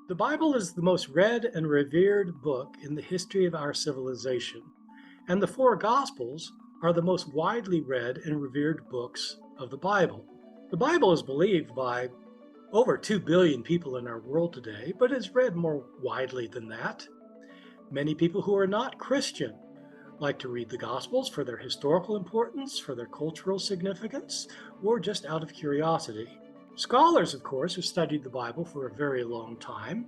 The Bible is the most read and revered book in the history of our civilization, and the four Gospels are the most widely read and revered books of the Bible. The Bible is believed by over 2 billion people in our world today, but is read more widely than that. Many people who are not Christian like to read the Gospels for their historical importance, for their cultural significance, or just out of curiosity. Scholars, of course, have studied the Bible for a very long time,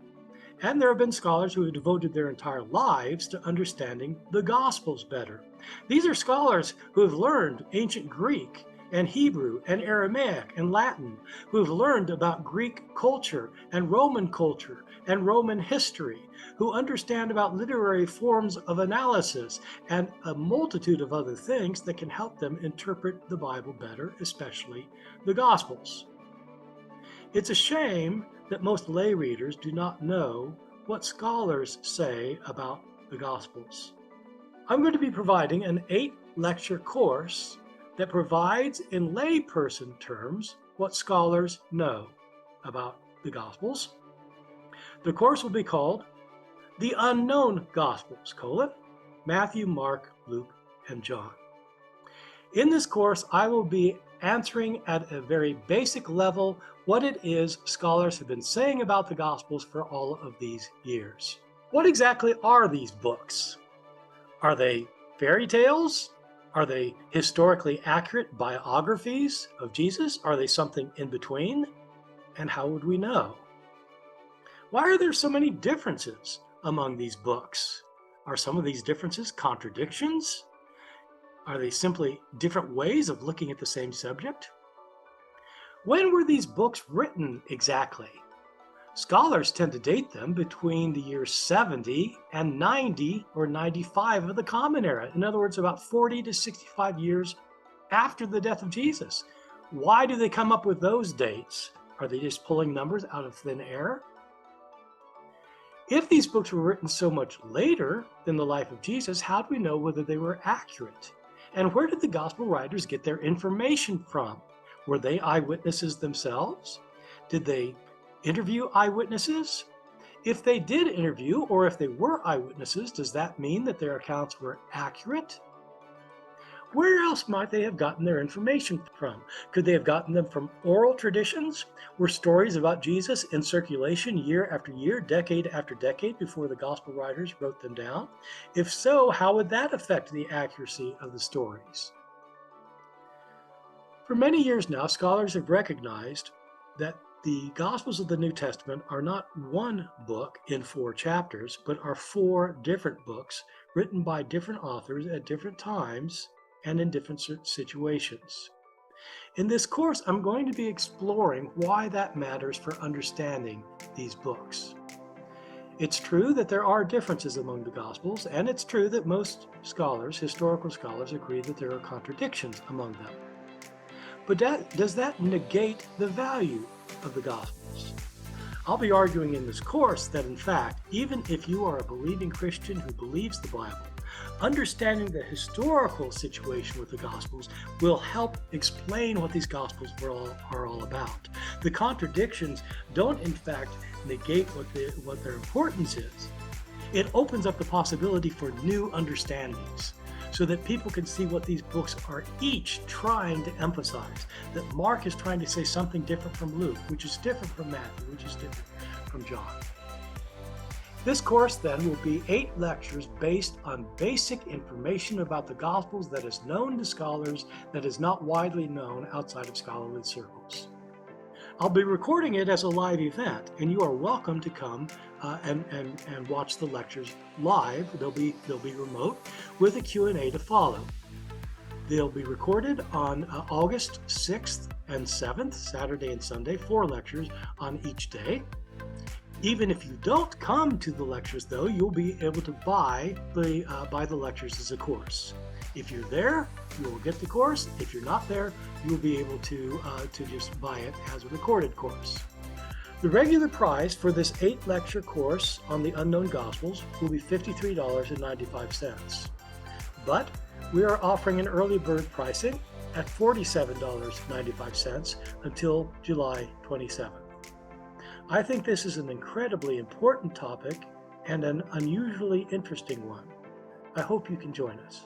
and there have been scholars who have devoted their entire lives to understanding the Gospels better. These are scholars who have learned ancient Greek and Hebrew and Aramaic and Latin, who have learned about Greek culture and Roman history, who understand about literary forms of analysis and a multitude of other things that can help them interpret the Bible better, especially the Gospels. It's a shame that most lay readers do not know what scholars say about the Gospels. I'm going to be providing an 8-lecture course that provides in layperson terms what scholars know about the Gospels. The course will be called The Unknown Gospels, Matthew, Mark, Luke, and John. In this course, I will be answering at a very basic level what it is scholars have been saying about the Gospels for all of these years. What exactly are these books? Are they fairy tales? Are they historically accurate biographies of Jesus? Are they something in between? And how would we know? Why are there so many differences among these books? Are some of these differences contradictions? Are they simply different ways of looking at the same subject? When were these books written exactly? Scholars tend to date them between the years 70 and 90 or 95 of the Common Era. In other words, about 40 to 65 years after the death of Jesus. Why do they come up with those dates? Are they just pulling numbers out of thin air? If these books were written so much later than the life of Jesus, how do we know whether they were accurate? And where did the gospel writers get their information from? Were they eyewitnesses themselves? Did they interview eyewitnesses? If they did interview, or if they were eyewitnesses, does that mean that their accounts were accurate? Where else might they have gotten their information from? Could they have gotten them from oral traditions? Were stories about Jesus in circulation year after year, decade after decade before the gospel writers wrote them down? If so, how would that affect the accuracy of the stories? For many years now, scholars have recognized that the Gospels of the New Testament are not one book in 4 chapters, but are 4 different books written by different authors at different times and in different situations. In this course, I'm going to be exploring why that matters for understanding these books. It's true that there are differences among the Gospels, and it's true that most scholars, historical scholars, agree that there are contradictions among them. But does that negate the value of the Gospels? I'll be arguing in this course that, in fact, even if you are a believing Christian who believes the Bible, understanding the historical situation with the Gospels will help explain what these Gospels are all about. The contradictions don't, in fact, negate what their importance is. It opens up the possibility for new understandings so that people can see what these books are each trying to emphasize. That Mark is trying to say something different from Luke, which is different from Matthew, which is different from John. This course then will be 8 lectures based on basic information about the Gospels that is known to scholars, that is not widely known outside of scholarly circles. I'll be recording it as a live event, and you are welcome to come and watch the lectures live. They'll be remote with a Q&A to follow. They'll be recorded on August 6th and 7th, Saturday and Sunday, 4 lectures on each day. Even if you don't come to the lectures, though, you'll be able to buy the lectures as a course. If you're there, you will get the course. If you're not there, you'll be able to just buy it as a recorded course. The regular price for this 8-lecture course on the Unknown Gospels will be $53.95. But we are offering an early bird pricing at $47.95 until July 27th. I think this is an incredibly important topic and an unusually interesting one. I hope you can join us.